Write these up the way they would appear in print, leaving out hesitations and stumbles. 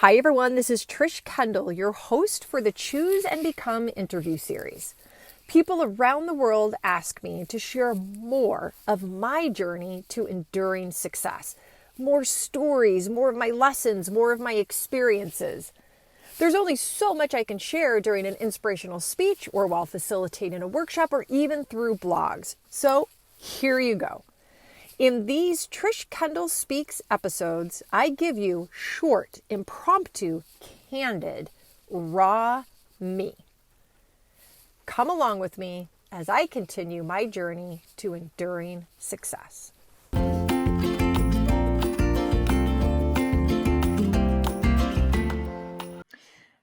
Hi everyone, this is Trish Kendall, your host for the Choose and Become interview series. People around the world ask me to share more of my journey to enduring success, more stories, more of my lessons, more of my experiences. There's only so much I can share during an inspirational speech or while facilitating a workshop or even through blogs. So here you go. In these Trish Kendall Speaks episodes, I give you short, impromptu, candid, raw me. Come along with me as I continue my journey to enduring success.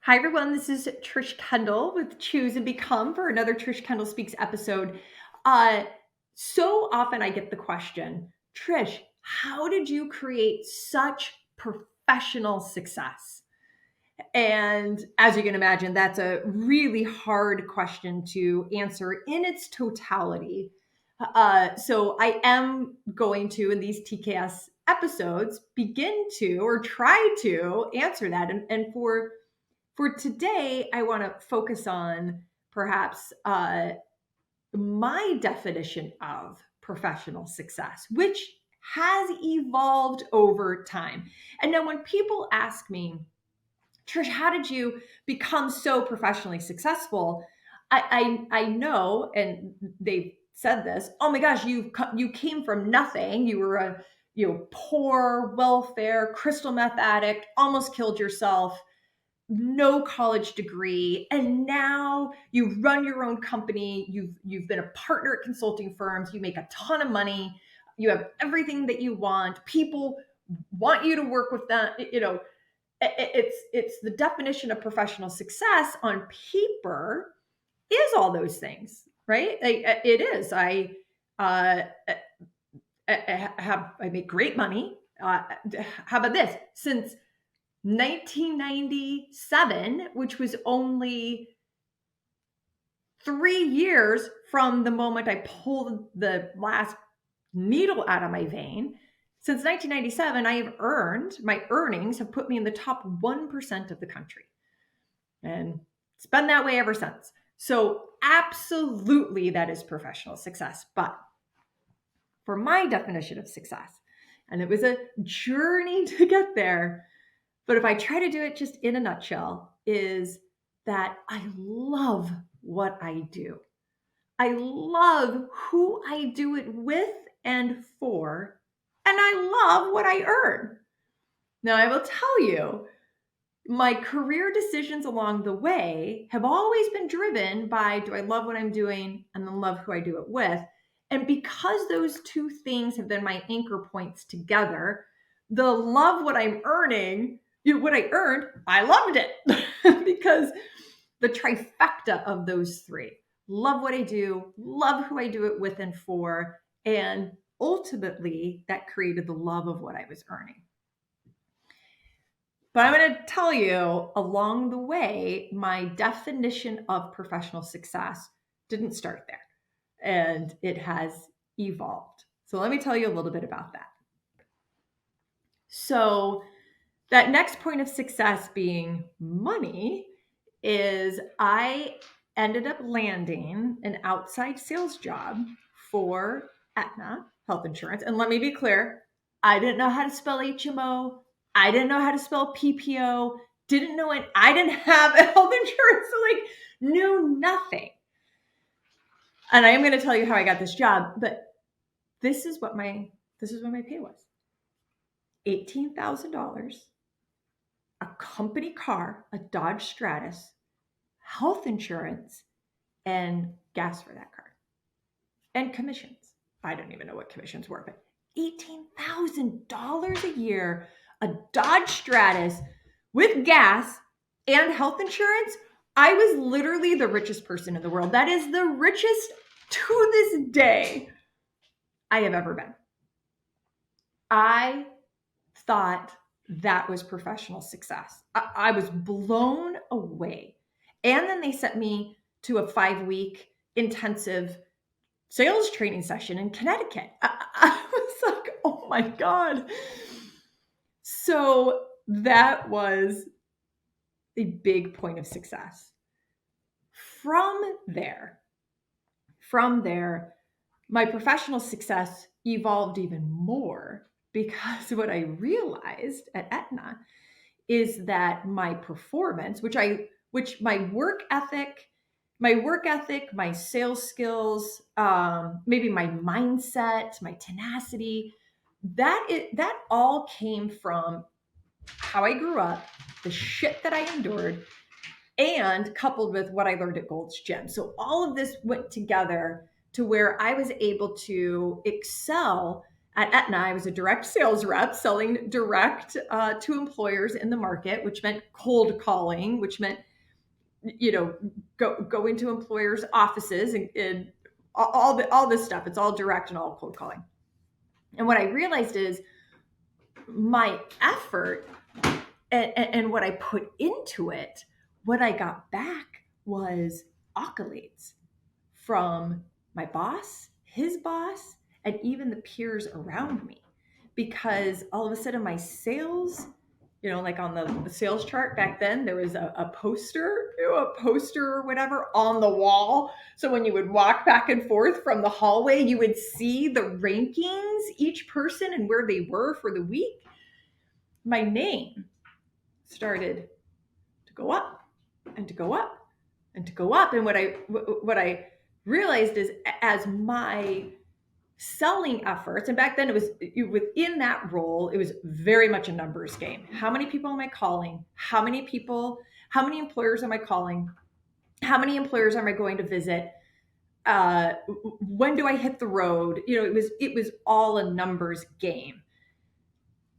Hi everyone, this is Trish Kendall with Choose and Become for another Trish Kendall Speaks episode. So often I get the question, Trish, how did you create such professional success? And as you can imagine, that's a really hard question to answer in its totality. So I am going to, in these TKS episodes, begin to or try to answer that. And for today, I want to focus on perhaps my definition of professional success, which has evolved over time. And now when people ask me, Trish, how did you become so professionally successful? I know, and they've said this, oh my gosh, you came from nothing. You were a poor welfare crystal meth addict, almost killed yourself, no college degree, and now you run your own company. You've been a partner at consulting firms. You make a ton of money. You have everything that you want. People want you to work with them. It's the definition of professional success on paper is all those things, right? It is. I make great money. How about this? Since 1997, which was only 3 years from the moment I pulled the last needle out of my vein. Since 1997, I have my earnings have put me in the top 1% of the country. And it's been that way ever since. So absolutely that is professional success. But for my definition of success, and it was a journey to get there, but if I try to do it just in a nutshell, is that I love what I do. I love who I do it with and for, and I love what I earn. Now, I will tell you, my career decisions along the way have always been driven by, do I love what I'm doing, and then love who I do it with? And because those two things have been my anchor points together, the love what I'm earning, what I earned, I loved it because the trifecta of those three, love what I do, love who I do it with and for, and ultimately that created the love of what I was earning. But I'm going to tell you along the way, my definition of professional success didn't start there, and it has evolved. So let me tell you a little bit about that. So that next point of success being money is I ended up landing an outside sales job for Aetna Health Insurance. And let me be clear, I didn't know how to spell HMO. I didn't know how to spell PPO. I didn't have health insurance, so knew nothing. And I am going to tell you how I got this job, but this is what my pay was. $18,000, a company car, a Dodge Stratus, health insurance, and gas for that car, and commissions. I don't even know what commissions were, but $18,000 a year, a Dodge Stratus with gas and health insurance. I was literally the richest person in the world. That is the richest to this day I have ever been. I thought that was professional success. I was blown away. And then they sent me to a 5-week intensive sales training session in Connecticut. I was like, oh my God. So that was a big point of success. From there, from there, my professional success evolved even more because what I realized at Aetna is that my performance, which my work ethic, my sales skills, maybe my mindset, my tenacity, that all came from how I grew up, the shit that I endured, and coupled with what I learned at Gold's Gym. So all of this went together to where I was able to excel at Aetna. I was a direct sales rep selling direct to employers in the market, which meant cold calling, which meant, go into employers' offices and all this stuff. It's all direct and all cold calling. And what I realized is my effort and what I put into it, what I got back was accolades from my boss, his boss, and even the peers around me. Because all of a sudden my sales, like on the sales chart back then, there was a poster, or whatever on the wall. So when you would walk back and forth from the hallway, you would see the rankings, each person and where they were for the week. My name started to go up and to go up and to go up. And what I realized is, as my selling efforts, and back then it was within that role, it was very much a numbers game. How many people am I calling? How many employers am I calling? How many employers am I going to visit? When do I hit the road? It was all a numbers game.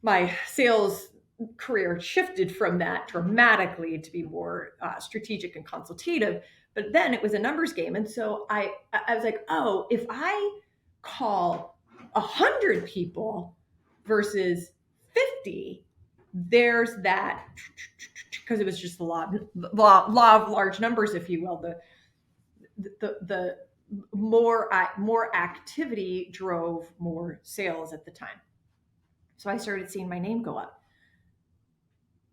My sales career shifted from that dramatically to be more strategic and consultative, but then it was a numbers game. And so I was like, oh, if I call 100 people versus 50, there's that, because it was just the law of large numbers, if you will. The more activity drove more sales at the time. So I started seeing my name go up.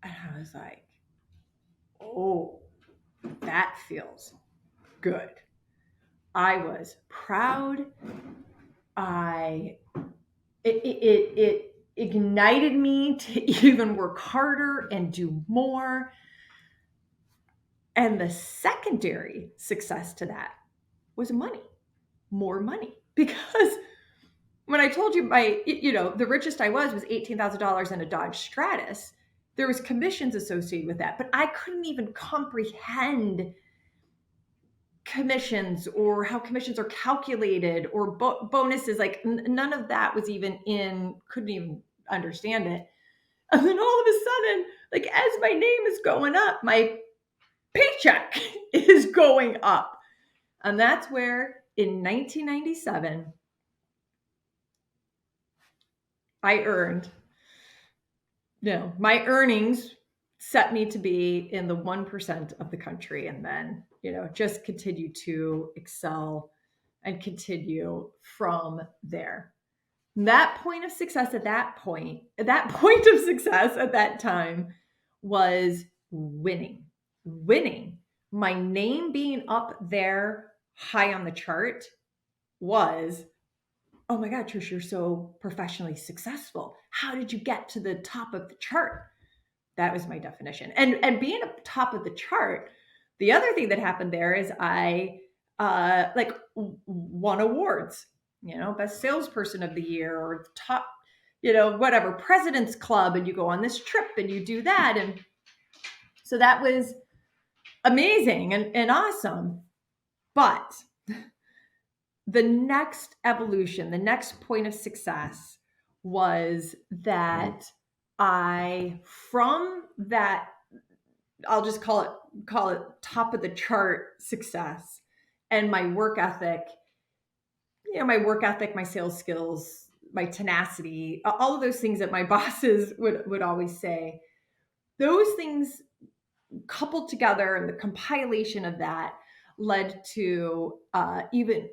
And I was like, oh, that feels good. I was proud. It ignited me to even work harder and do more. And the secondary success to that was more money. Because when I told you the richest I was $18,000 in a Dodge Stratus, there was commissions associated with that, but I couldn't even comprehend commissions or how commissions are calculated or bonuses. Like none of that was even couldn't even understand it. And then all of a sudden, like as my name is going up, my paycheck is going up. And that's where in 1997, I earned, my earnings set me to be in the 1% of the country, and then, just continue to excel and continue from there. That point of success at that time was winning. My name being up there high on the chart was, oh my God, Trish, you're so professionally successful. How did you get to the top of the chart? That was my definition. And being up top of the chart, the other thing that happened there is I won awards, best salesperson of the year or top, whatever, President's Club, and you go on this trip and you do that. And so that was amazing and awesome. But the next evolution, the next point of success was that from that, I'll just call it top of the chart success, and my work ethic, my sales skills, my tenacity, all of those things that my bosses would always say, those things coupled together, and the compilation of that led to even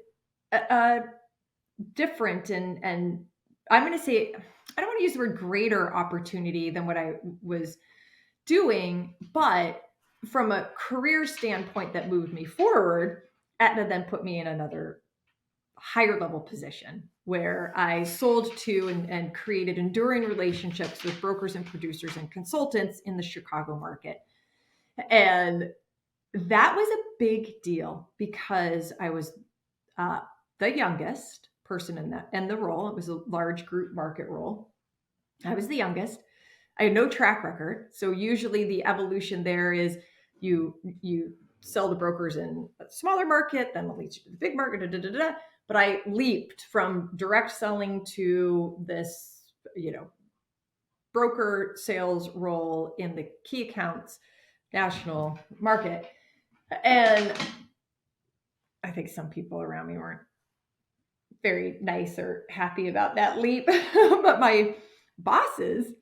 different and I'm going to say I don't want to use the word greater opportunity than what I was doing, but from a career standpoint that moved me forward, Aetna then put me in another higher level position where I sold to and created enduring relationships with brokers and producers and consultants in the Chicago market. And that was a big deal because I was the youngest person in the role. It was a large group market role. I was the youngest. I had no track record. So usually the evolution there is you sell to brokers in a smaller market, then it leads you to the big market, da, da, da, da. But I leaped from direct selling to this, broker sales role in the key accounts national market. And I think some people around me weren't very nice or happy about that leap. But my bosses,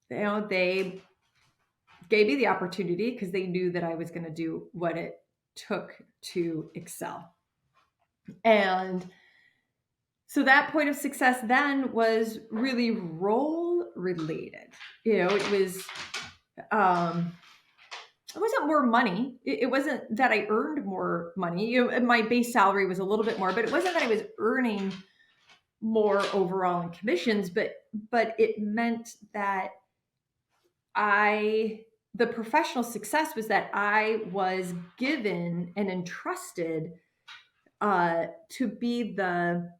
they gave me the opportunity because they knew that I was going to do what it took to excel. And so that point of success then was really role related. It wasn't more money. It wasn't that I earned more money. My base salary was a little bit more, but it wasn't that I was earning more overall in commissions, but it meant that the professional success was that I was given and entrusted to be the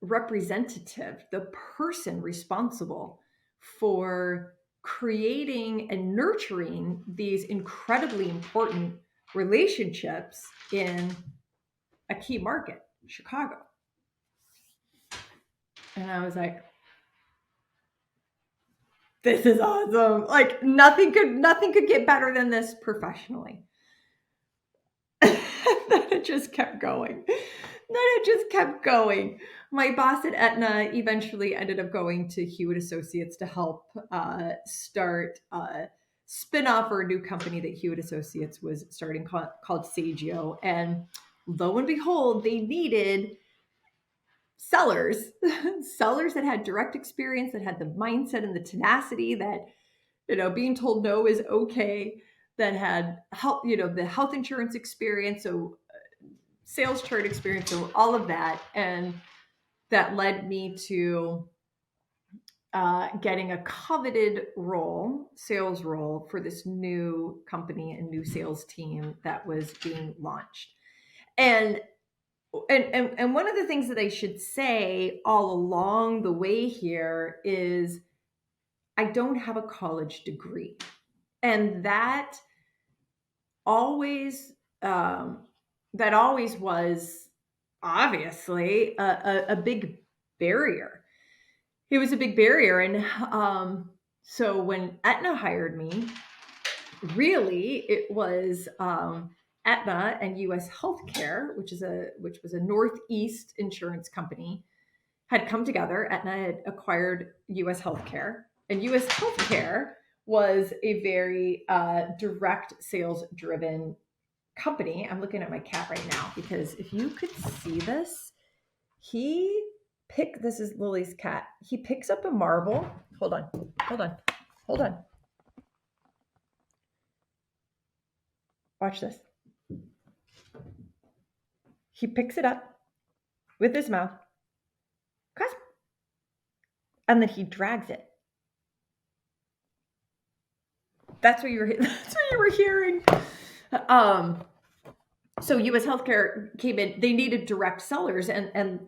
representative, the person responsible for creating and nurturing these incredibly important relationships in a key market, Chicago. And I was like, this is awesome. Like nothing could get better than this professionally. Then it just kept going. My boss at Aetna eventually ended up going to Hewitt Associates to help start a spin-off or a new company that Hewitt Associates was starting called Sagio. And lo and behold, they needed sellers that had direct experience, that had the mindset and the tenacity that, being told no is okay, that had the health insurance experience, so sales chart experience, so all of that. And that led me to getting a coveted sales role for this new company and new sales team that was being launched. And one of the things that I should say all along the way here is I don't have a college degree. And that always was obviously a big barrier. It was a big barrier. And so when Aetna hired me, really it was Aetna and US Healthcare, which was a Northeast insurance company, had come together. Aetna had acquired US Healthcare, and US Healthcare was a very direct sales driven company. I'm looking at my cat right now because if you could see this, this is Lily's cat. He picks up a marble. Hold on. Watch this. He picks it up with his mouth, and then he drags it. That's what you were hearing. So US Healthcare came in. They needed direct sellers, and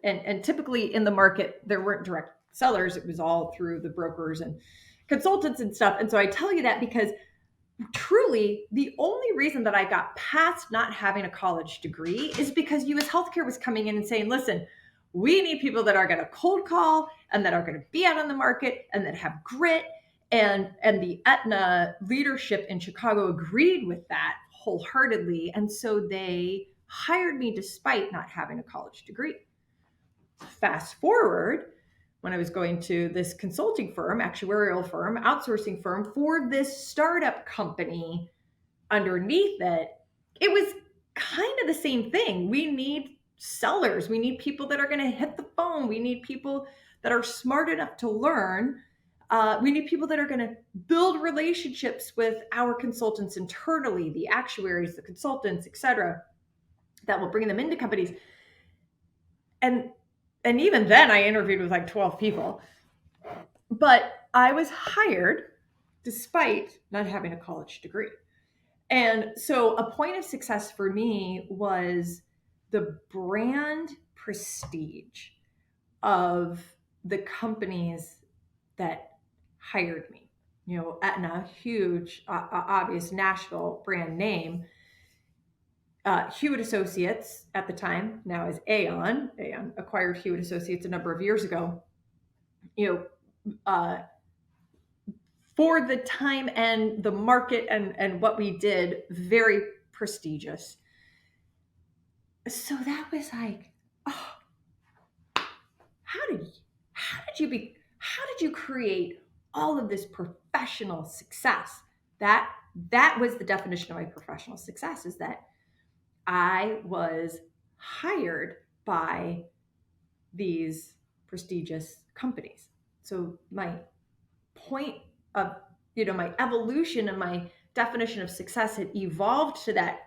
typically in the market there weren't direct sellers. It was all through the brokers and consultants and stuff. And so I tell you that because truly the only reason that I got past not having a college degree is because US Healthcare was coming in and saying, listen, we need people that are going to cold call and that are going to be out on the market and that have grit. And the Aetna leadership in Chicago agreed with that wholeheartedly. And so they hired me despite not having a college degree. Fast forward, when I was going to this consulting firm, actuarial firm, outsourcing firm for this startup company underneath it, it was kind of the same thing. We need sellers. We need people that are going to hit the phone. We need people that are smart enough to learn. We need people that are going to build relationships with our consultants internally, the actuaries, the consultants, etc., that will bring them into companies. And even then, I interviewed with like 12 people, but I was hired despite not having a college degree. And so a point of success for me was the brand prestige of the companies that hired me. You know, Aetna, huge, obvious national brand name. Hewitt Associates at the time, now is Aon. Aon acquired Hewitt Associates a number of years ago. You know, for the time and the market and what we did, very prestigious. So that was like, oh, how did you create all of this professional success? That was the definition of my professional success, is that I was hired by these prestigious companies. So my point of, my evolution and my definition of success had evolved to that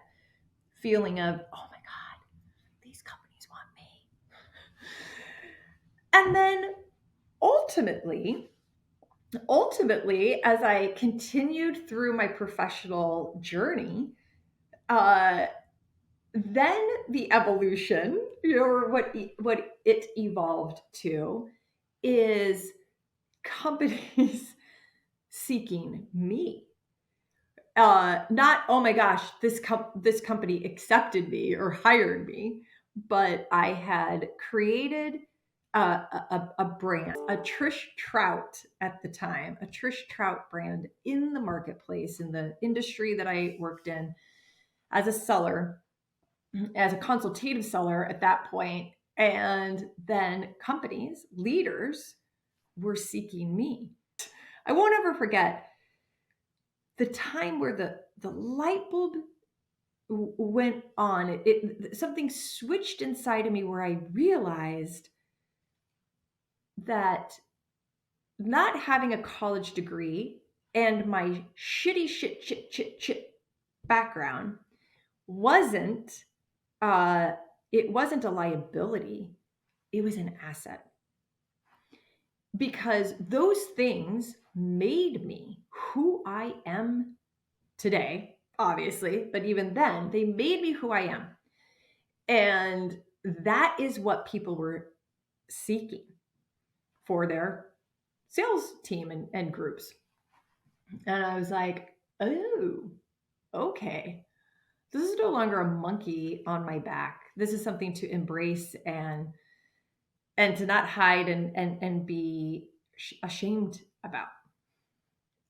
feeling of, oh my God, these companies want me. And then ultimately, as I continued through my professional journey, then the evolution, or what it evolved to, is companies seeking me. Not, oh my gosh, this company accepted me or hired me, but I had created a brand, a Trish Trout at the time, a Trish Trout brand in the marketplace, in the industry that I worked in as a seller, as a consultative seller at that point. And then companies, leaders were seeking me. I won't ever forget the time where the light bulb went on. Something switched inside of me where I realized that not having a college degree and my shit background wasn't it wasn't a liability, it was an asset. Because those things made me who I am today, obviously, but even then, they made me who I am. And that is what people were seeking for their sales team and groups. And I was like, oh, okay. This is no longer a monkey on my back. This is something to embrace and to not hide and be ashamed about.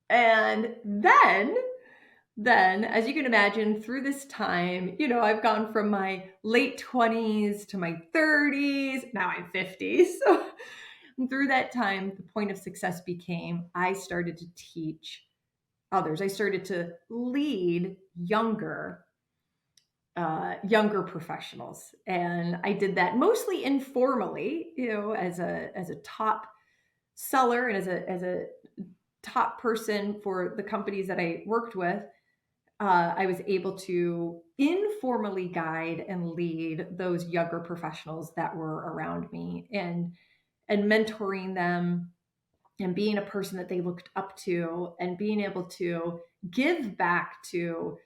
And then, as you can imagine, through this time, I've gone from my late 20s to my 30s. Now I'm 50. So through that time, the point of success became I started to teach others. I started to lead younger professionals. And I did that mostly informally, as a top seller and as a top person for the companies that I worked with. I was able to informally guide and lead those younger professionals that were around me, and mentoring them, and being a person that they looked up to, and being able to give back to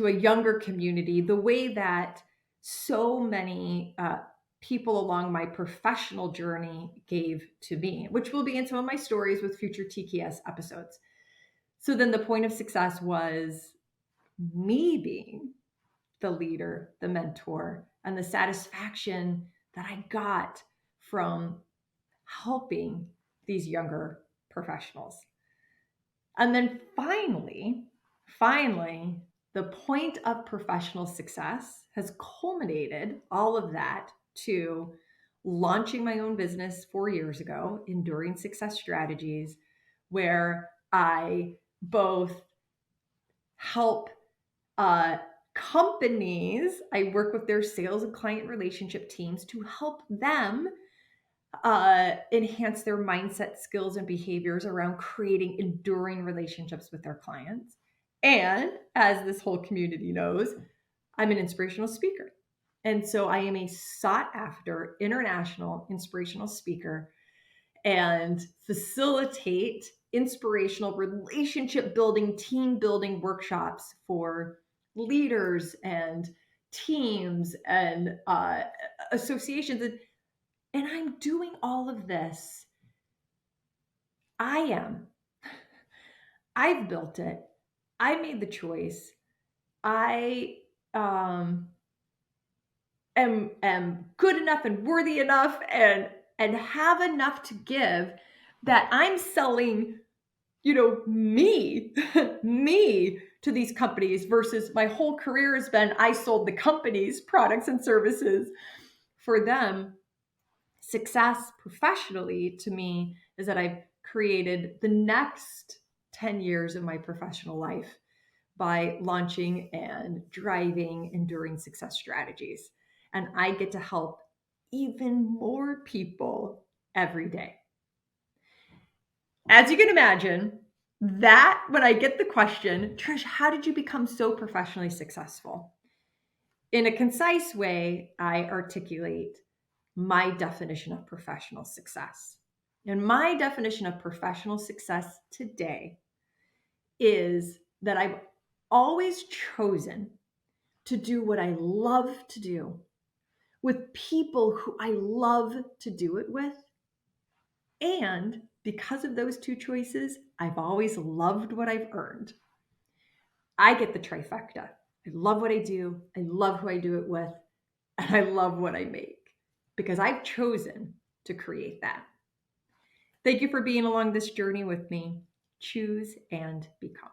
a younger community the way that so many people along my professional journey gave to me, which will be in some of my stories with future TKS episodes. So then the point of success was me being the leader, the mentor, and the satisfaction that I got from helping these younger professionals. And then finally, the point of professional success has culminated all of that to launching my own business 4 years ago, Enduring Success Strategies, where I both help companies. I work with their sales and client relationship teams to help them enhance their mindset, skills, and behaviors around creating enduring relationships with their clients. And as this whole community knows, I'm an inspirational speaker. And so I am a sought after international inspirational speaker and facilitate inspirational relationship building, team building workshops for leaders and teams and associations. And I'm doing all of this. I am. I've built it. I made the choice. I am good enough and worthy enough and have enough to give that I'm selling, me, me to these companies versus my whole career has been I sold the company's products and services for them. Success professionally to me is that I've created the next 10 years of my professional life by launching and driving enduring success strategies. And I get to help even more people every day. As you can imagine, that when I get the question, Trish, how did you become so professionally successful? In a concise way, I articulate my definition of professional success. And my definition of professional success today is that I've always chosen to do what I love to do with people who I love to do it with. And because of those two choices, I've always loved what I've earned. I get the trifecta. I love what I do. I love who I do it with. And I love what I make because I've chosen to create that. Thank you for being along this journey with me. Choose and become.